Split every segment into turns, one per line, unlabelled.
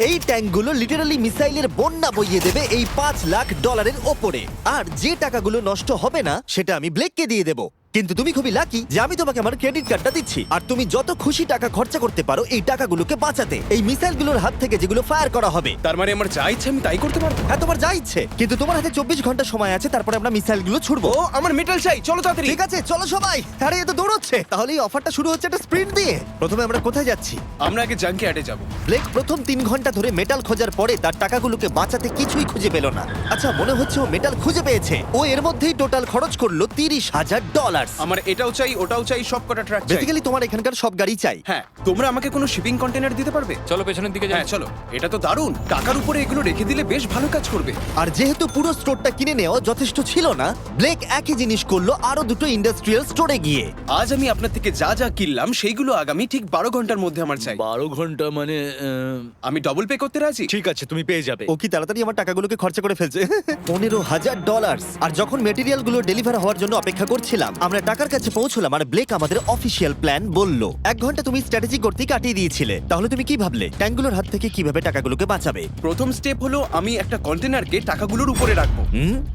এই ট্যাঙ্কগুলো লিটারালি মিসাইলের বন্যা বইয়ে দেবে এই $5,00,000 ওপরে। আর যে টাকাগুলো নষ্ট হবে না সেটা আমি ব্লেককে দিয়ে দেবো। কিন্তু তুমি খুবই লাকি যে আমি তোমাকে আমার ক্রেডিট কার্ডটা দিচ্ছি, আর তুমি যত খুশি টাকা খরচা করতে পারো এই টাকাগুলোকে বাঁচাতে, এই মিসাইলগুলোর হাত থেকে যেগুলো ফায়ার করা হবে।
তার মানে আমার যা ইচ্ছে আমি তাই করতে পারবো?
হ্যাঁ, তোমার যা ইচ্ছে, কিন্তু তোমার হাতে 24 ঘন্টা সময় আছে, তারপরে আমরা মিসাইলগুলো ছুড়বো।
ও আমার মেটাল চাই, চলো তাড়াতাড়ি।
ঠিক আছে, চলো সবাই। আরে এ তো দৌড়চ্ছে। তাহলে এই অফারটা শুরু হচ্ছে একটা স্প্রিন্ট দিয়ে। প্রথমে আমরা কোথায় যাচ্ছি?
আমরা আগে জাঙ্কি অ্যাডে যাব।
ব্লেক প্রথম 3 ঘন্টা ধরে মেটাল খোঁজার পরে তার টাকাগুলোকে বাঁচাতে কিছুই খুঁজে পেল না। আচ্ছা, মনে হচ্ছে ও মেটাল খুঁজে পেয়েছে। ও এর মধ্যেই টোটাল খরচ করলো $30,000।
আমার এটাও চাই, ওটাও চাই, সব কটা ট্রাক চাই।
বেসিক্যালি তোমার এখানকার সব গাড়ি চাই।
হ্যাঁ, তোমরা আমাকে কোনো শিপিং কন্টেনার দিতে পারবে?
চলো পেছনের দিকে যাই।
হ্যাঁ চলো, এটা তো দারুণ। টাকার উপরে এগুলো রেখে দিলে বেশ ভালো কাজ করবে।
আর যেহেতু পুরো স্টোরটা কিনে নেওয়া যথেষ্ট ছিল না, ব্লেক একই জিনিস করলো আরো দুটো ইন্ডাস্ট্রিয়াল স্টোরে গিয়ে।
আজ আমি আপনার থেকে যা যা কিনলাম সেইগুলো আগামী ঠিক 12 ঘন্টার মধ্যে আমার চাই।
12 ঘন্টা মানে
আমি ডবল পে করতে রাজি।
ঠিক আছে, তুমি পেয়ে যাবে।
ও কি তাড়াতাড়ি আমার টাকাগুলোকে খরচা করে ফেলছে। $15,000। আর যখন মেটেরিয়াল গুলো ডেলিভার হওয়ার জন্য অপেক্ষা করছিলাম, আমরা টাকার কাছে পৌঁছলাম আর ব্লেক আমাদের অফিসিয়াল প্ল্যান বলল। 1 ঘন্টা তুমি স্ট্র্যাটেজি করতেই কাটিয়ে দিয়েছিলে। তাহলে তুমি কি ভাবলে ট্যাঙ্কগুলোর হাত থেকে কিভাবে টাকাগুলোকে বাঁচাবে?
প্রথম স্টেপ হলো আমি একটা কন্টেনারকে টাকাগুলোর উপরে রাখবো।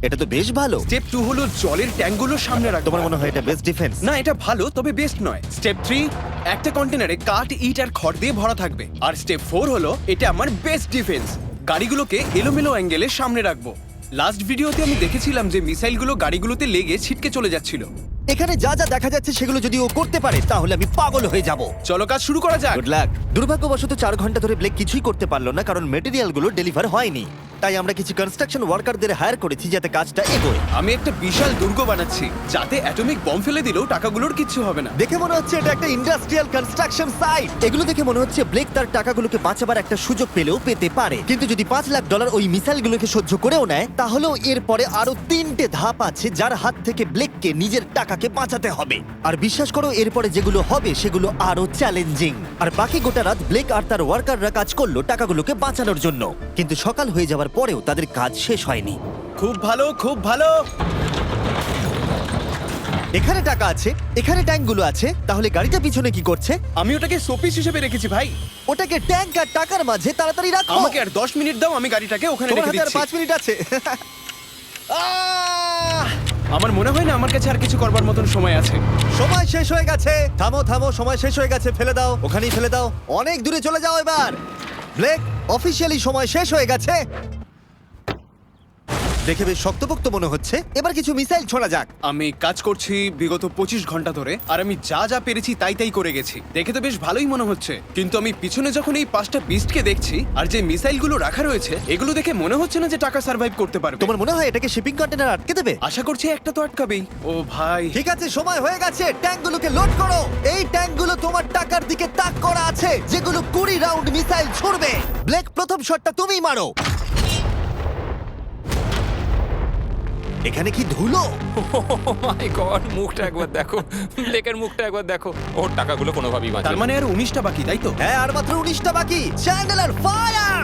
এটা তো বেশ ভালো।
স্টেপ 2 হলো জলের ট্যাঙ্কগুলোর সামনে রাখবো।
তোমার মনে হয় এটা বেস্ট ডিফেন্স?
না, এটা ভালো তবে বেস্ট নয়। স্টেপ 3, একটা কন্টেনারে কাঠ, ইট আর খড় দিয়ে ভরা থাকবে। আর স্টেপ 4 হলো এটা আমার বেস্ট ডিফেন্স, গাড়িগুলোকে এলোমেলো অ্যাঙ্গেলে সামনে রাখবো। লাস্ট ভিডিওতে আমি দেখেছিলাম যে মিসাইলগুলো গাড়িগুলোতে লেগে ছিটকে চলে যাচ্ছিল।
এখানে যা যা দেখা যাচ্ছে সেগুলো যদি ও করতে পারে তাহলে আমি পাগল হয়ে যাব।
চলো কাজ শুরু করা যাক।
Good luck. দুর্ভাগ্যবশত 4 ঘন্টা ধরে ব্লেক কিছুই করতে পারলো না, কারণ মেটেরিয়ালগুলো ডেলিভার হয়নি। তাই আমরা কিছু কনস্ট্রাকশন ওয়ার্কারদের হায়ার করেছি যাতে কাজটা এগোয়।
আমি একটা বিশাল দুর্গ বানাচ্ছি যাতে অ্যাটমিক বম ফেলে দিলেও টাকাগুলোর কিচ্ছু হবে না।
দেখে মনে হচ্ছে এটা একটা ইন্ডাস্ট্রিয়াল কনস্ট্রাকশন সাইট। এগুলো দেখে মনে হচ্ছে ব্লেক তার টাকাগুলোকে বাঁচাবার একটা সুযোগ পেলেও পেতে পারে, কিন্তু যদি $5,00,000 ওই মিসাইলগুলোকে সহ্য করেও নেয়, তাহলেও এরপরে আরো 3টে ধাপ আছে যার হাত থেকে ব্লেককে নিজের টাকাকে বাঁচাতে হবে। আর বিশ্বাস করো, এরপরে যেগুলো হবে সেগুলো আরো চ্যালেঞ্জিং। আর বাকি গোটা রাত ব্লেক আর তার ওয়ার্কাররা কাজ করলো টাকাগুলোকে বাঁচানোর জন্য, কিন্তু সকাল হয়ে যাওয়ার পরেও তাদের কাজ শেষ হয়নি।
খুব ভালো, খুব ভালো।
এখানে টাকা আছে, এখানে ট্যাঙ্কগুলো আছে, তাহলে গাড়িটা পিছনে কি করছে?
আমি ওটাকে শোপিস হিসেবে রেখেছি ভাই।
ওটাকে ট্যাঙ্ক আর টাকার মাঝে তাড়াতাড়ি রাখো।
আমাকে আর 10 মিনিট দাও, আমি গাড়িটাকে ওখানে
তোমার
রেখে
হাতে আর
দিচ্ছি।
5 মিনিট আছে।
আমার মনে হয় না আমার কাছে আর কিছু করবার মতন সময় আছে।
সময় শেষ হয়ে গেছে। থামো থামো, সময় শেষ হয়ে গেছে। ফেলে দাও, ওখানেই ফেলে দাও। অনেক দূরে চলে যাও এবার। ব্লেক, অফিসিয়ালি সময় শেষ হয়ে গেছে। দেখে বেশ শক্তপোক্ত মনে হচ্ছে। এবার কিছু মিসাইল ছোড়া যাক।
আমি কাজ করছি বিগত 25 ঘন্টা ধরে, আর আমি যা যা পেরেছি তাই তাই করে গেছি। দেখে তো বেশ ভালোই মনে হচ্ছে, কিন্তু আমি পিছনে যখন এই 5টা বিস্টকে দেখছি আর যে মিসাইলগুলো রাখা রয়েছে, এগুলো দেখে মনে হচ্ছে না যে টাকা সার্ভাইভ করতে পারবে।
তোমার মনে হয় এটাকে শিপিং কন্টেনার আটকে দেবে?
আশা করছি একটা তো আটকাবেই। ও ভাই,
ঠিক আছে, সময় হয়ে গেছে। ট্যাঙ্কগুলোকে লোড করো। এই ট্যাঙ্কগুলো তোমার টাকার দিকে তাক করা আছে, যেগুলো 20 রাউন্ড মিসাইল ছুড়বে। ব্লেক, প্রথম শটটা তুমিই মারো। এখানে কি ধুলো!
মাই গড, মুখটা একবার দেখো, ব্লেকের মুখটা একবার দেখো। ওর টাকাগুলো কোনোভাবেই
তার
বাঁচবে।
মানে আর 19টা বাকি, তাই তো?
হ্যাঁ, আর মাত্র 19টা বাকি। Chandler, fire!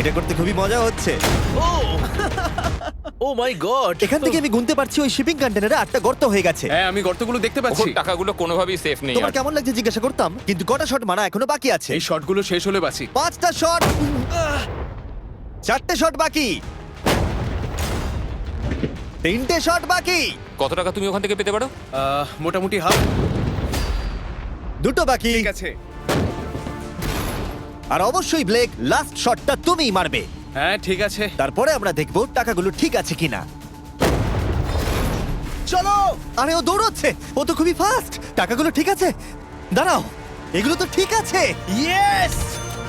এটা করতে খুবই মজা হচ্ছে।
ও মাই গড!
এখান থেকে আমি গুনতে পারছি ওই শিপিং কন্টেনারে 8টা গর্ত হয়ে গেছে।
হ্যাঁ, আমি গর্তগুলো দেখতে
ওর
পাচ্ছি।
টাকাগুলো কোনোভাবেই সেফ নেই।
তোমার
আর
কেমন লাগছে জিজ্ঞাসা করতাম, কিন্তু কটা শট মারা এখনো বাকি আছে।
এই শটগুলো শেষ হলে বাঁচি।
5টা শট, 4টে শট বাকি, 3টে শট বাকি,
কত টাকা তুমি ওখান থেকে পেতে পারো?
মোটামুটি হাফ।
2টো বাকি।
ঠিক আছে।
আর অবশ্যই ব্লেক, লাস্ট শটটা তুমিই মারবে।
হ্যাঁ ঠিক আছে।
তারপরে আমরা দেখব টাকাগুলো ঠিক আছে কিনা। চলো! আরে ও দৌড়চ্ছে, ও তো খুবই ফাস্ট। টাকাগুলো ঠিক আছে? দাঁড়াও, এগুলো তো ঠিক আছে।
ইয়েস!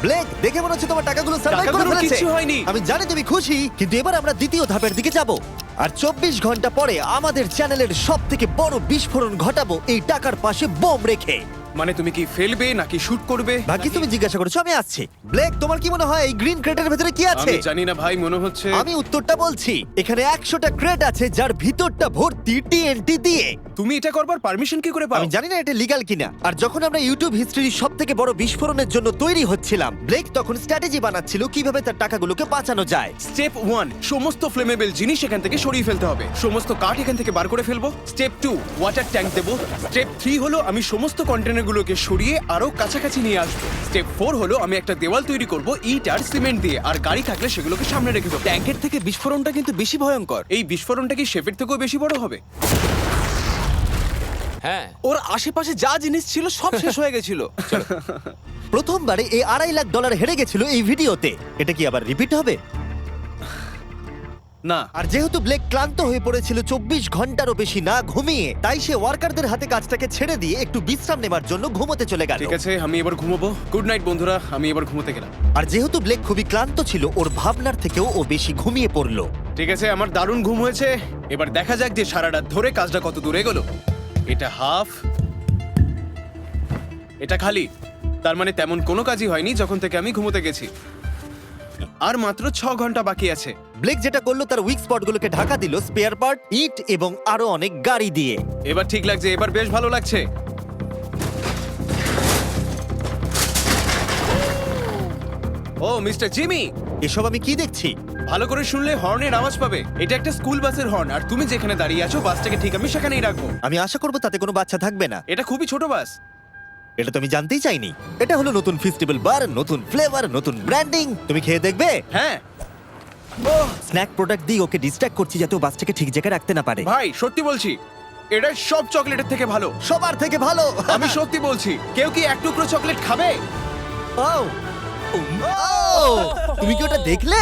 ব্লেক, দেখে মনে হচ্ছে তোমার টাকাগুলো সার্ভাইভ করে
টাকাগুলোর
ফেলেছে।
কিচ্ছু হয়নি।
আমি জানি তুমি খুশি, কিন্তু এবার আমরা দ্বিতীয় ধাপের দিকে যাব। আর 24 ঘন্টা পরে আমাদের চ্যানেলের সবথেকে বড় বিস্ফোরণ ঘটাবো এই টাকার পাশে বোম রেখে।
মানে তুমি কি ফেলবে নাকি শুট করবে?
বাকি তুমি জিজ্ঞাসা করেছো, আমি আসছি। ব্লেক, তোমার কি মনে হয় এই গ্রিন ক্রেটের ভেতরে কি আছে?
আমি জানি না ভাই, মনে হচ্ছে।
আমি উত্তরটা বলছি। এখানে 100টা ক্রেট আছে যার ভিতরটা ভর্তি টিএনটি দিয়ে।
তুমি এটা করবার পারমিশন কি করে পাও?
আমি জানি না এটা লিগ্যাল কিনা। আর যখন আমরা ইউটিউব হিস্ট্রির সব থেকে বড় বিস্ফোরণের জন্য তৈরি হচ্ছিলাম, ব্লেক তখন স্ট্র্যাটেজি বানাচ্ছিল কিভাবে তার টাকাগুলোকে বাঁচানো যায়।
স্টেপ 1, সমস্ত ফ্লেমেবল জিনিস এখান থেকে সরিয়ে ফেলতে হবে। সমস্ত কাঠ এখান থেকে বার করে ফেলবো। স্টেপ 2, ওয়াটার ট্যাঙ্ক দেবো। স্টেপ 3 হলো আমি সমস্ত কন্টেনারগুলোকে সরিয়ে আরো কাছাকাছি নিয়ে আসবো। স্টেপ 4 হলো আমি একটা দেওয়াল তৈরি করব ইট আর সিমেন্ট দিয়ে, আর গাড়ি থাকলে সেগুলোকে সামনে রেখে দেবো।
ট্যাঙ্কের থেকে বিস্ফোরণটা কিন্তু বেশি ভয়ঙ্কর।
এই বিস্ফোরণটা কি শেফের থেকেও বেশি বড় হবে?
হ্যাঁ,
ওর আশেপাশে যা জিনিস ছিল সব শেষ হয়ে গেছিল।
প্রথমবারে এই $2.5 লাখ হেরে গেছিল এই ভিডিওতে। এটা কি আবার রিপিট হবে?
না,
আর যেহেতু ব্লেক ক্লান্ত হয়ে পড়েছিল 24 ঘন্টারও বেশি না ঘুমিয়ে, তাই সে ওয়ার্কারদের হাতে কাজটাকে ছেড়ে দিয়ে একটু বিশ্রাম নেবার জন্য ঘুমোতে চলে গেল।
ঠিক আছে, আমি এবার ঘুমোবো। গুড নাইট বন্ধুরা, আমি এবার ঘুমোতে গেলাম।
আর যেহেতু ব্লেক খুবই ক্লান্ত ছিল, ওর ভাবনার থেকেও ও বেশি ঘুমিয়ে পড়লো।
ঠিক আছে, আমার দারুণ ঘুম হয়েছে। এবার দেখা যাক যে সারা রাত ধরে কাজটা কত দূরে গেল। এটা হাফ, এটা খালি। তার মানে তেমন কোনো কাজই হয়নি যখন থেকে আমি ঘুমোতে গেছি। আর মাত্র 6 ঘন্টা বাকি আছে।
ব্লেক যেটা করলো তার উইক স্পটগুলোকে ঢাকা দিল স্পেয়ার পার্ট, ইট এবং আরো অনেক গাড়ি দিয়ে।
এবার ঠিক লাগছে, এবার বেশ ভালো লাগছে। ও মিস্টার জিমি,
এসব আমি কি দেখছি?
ভালো করে শুনলে হর্নের আওয়াজ পাবে। এটা একটা স্কুল বাসের হর্ন, আর তুমি যেখানে দাঁড়িয়ে আছো বাসটাকে ঠিক আমি সেখানেই রাখবো।
আমি আশা করবো তাতে কোনো বাচ্চা থাকবে না।
এটা খুবই ছোট বাস।
এটা তো আমি জানতেই চাইনি। এটা হলো নতুন ফেস্টিভ্যাল বার, নতুন ফ্লেভার, নতুন ব্র্যান্ডিং। তুমি খেয়ে দেখবে?
হ্যাঁ
স্ন্যাক প্রোডাক্ট দিয়ে ওকে ডিস্ট্র্যাক্ট করছি যাতে ও বাসটাকে ঠিক জায়গায় রাখতে না পারে।
ভাই, সত্যি বলছি, এটা সব চকলেটের থেকে ভালো।
সবার থেকে ভালো।
আমি সত্যি বলছি। কেউ কি এক টুকরো চকলেট খাবে?
ও তুমি কি ওটা দেখলে?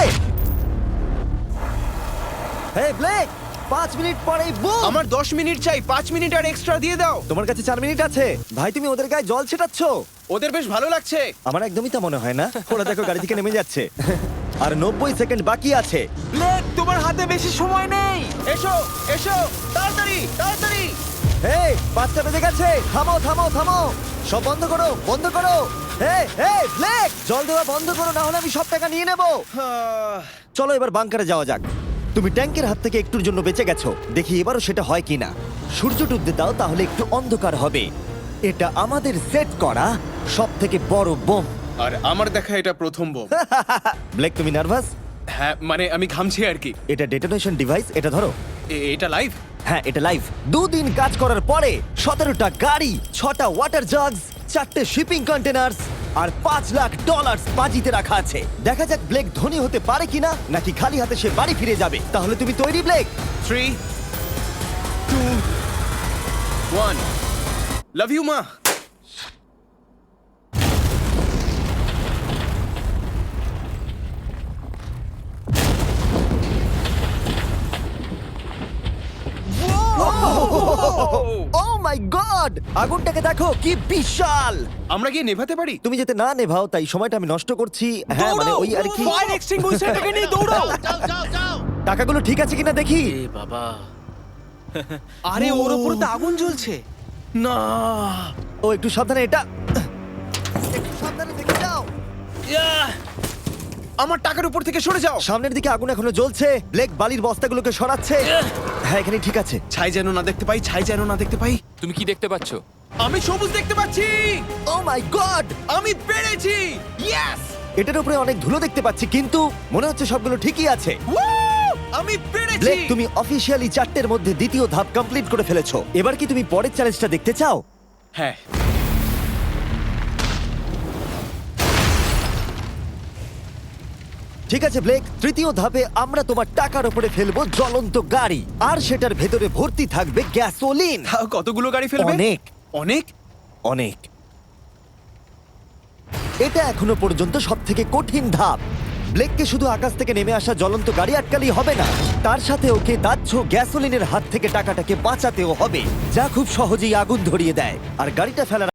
হে ব্লেক, 5 মিনিট পরেই বুম।
আমার 10 মিনিট চাই, 5 মিনিট আর এক্সট্রা দিয়ে দাও।
তোমার কাছে 4 মিনিট আছে। ভাই তুমি ওদের গায়ে জল ছেটাচ্ছ।
ওদের বেশ ভালো লাগছে।
আমার একদমই তা মনে হয় না। ওরা দেখো গাড়ি থেকে নেমে যাচ্ছে। আর 90 সেকেন্ড বাকি আছে।
ব্লেক, তোমার হাতে বেশি সময় নেই।
এসো এসো, তাড়াতাড়ি তাড়াতাড়ি।
এই 5টা বেজে গেছে। থামো থামো থামো, সব বন্ধ করো, বন্ধ করো। এই এই ব্লেক, জল দেওয়া বন্ধ করো, না হলে আমি সব টাকা নিয়ে নেব। চলো এবার বাংকারে যাওয়া যাক। তুমি ট্যাঙ্কের হাত থেকে একটুর জন্য বেঁচে গেছো। দেখি এবারও সেটা হয় কিনা। সূর্য ডুবতে দাও, তাহলে একটু অন্ধকার হবে। এটা আমাদের সেট করা সব থেকে বড় বোম।
আর আমার দেখা এটা প্রথম বোম।
ব্লেক তুমি নার্ভাস?
হ্যাঁ, মানে আমি ঘামছি আর কি।
এটা ডেটোনেশন ডিভাইস, এটা ধরো।
এটা লাইভ?
হ্যাঁ, এটা লাইভ। 2 দিন কাজ করার পরে 17টা গাড়ি, 6টা ওয়াটার জাগস, 4টে শিপিং কন্টেনার্স আর $5 লাখ বাজিতে রাখা আছে। দেখা যাক ব্লেক ধনী হতে পারে কিনা, নাকি খালি হাতে সে বাড়ি ফিরে যাবে। তাহলে তুমি তৈরি ব্লেক?
3, 2, 1। লাভ ইউ মা।
ও মাই গড, আগুনটাকে দেখো কি বিশাল।
আমরা গিয়ে নেভাতে পারি?
তুমি যাতে না নেভাও তাই সময়টা আমি নষ্ট করছি। হ্যাঁ মানে ওই আর কি।
ফায়ার এক্সটিংগুইশারটাকে নিয়ে দৌড়াও।
টাকাগুলো ঠিক আছে কিনা দেখি।
এ বাবা,
আরে ওর উপর তো আগুন জ্বলছে।
না,
ও একটু সাবধানে, এটা একটু সাবধানে দেখে যাও।
আমার টাকার উপর থেকে সরে যাও।
সামনের দিকে আগুন এখনো জ্বলছে। ব্লেক বালির বস্তাগুলোকে সরাচ্ছে। হ্যাঁ এখানে ঠিক আছে।
ছাই যেন না দেখতে পাই, ছাই যেন না দেখতে পাই।
তুমি কি দেখতে পাচ্ছ?
আমি সবুজ দেখতে পাচ্ছি।
ও মাই গড,
আমি পেরেছি। ইয়েস,
এটার উপরে অনেক ধুলো দেখতে পাচ্ছি, কিন্তু মনে হচ্ছে সবগুলো ঠিকই আছে।
আমি পেরেছি।
ব্লেক তুমি অফিসিয়ালি 4টের মধ্যে দ্বিতীয় ধাপ কমপ্লিট করে ফেলেছো। এবার কি তুমি পরের চ্যালেঞ্জটা দেখতে চাও?
হ্যাঁ,
ঠিক আছে ব্লেক, তৃতীয় ধাপে আমরা তোমার টাকার উপরে ফেলবো জ্বলন্ত গাড়ি, আর সেটার ভেতরে ভর্তি থাকবে গ্যাসোলিন।
তাও কতগুলো গাড়ি ফেলবে?
অনেক
অনেক।
অনেক। এটা এখনো পর্যন্ত সবথেকে কঠিন ধাপ। ব্লেককে শুধু আকাশ থেকে নেমে আসা জ্বলন্ত গাড়ি আটকালেই হবে না, তার সাথে ওকে দাহ্য গ্যাসোলিনের হাত থেকে টাকাটাকে বাঁচাতেও হবে, যা খুব সহজেই আগুন ধরিয়ে দেয়। আর গাড়িটা ফেলার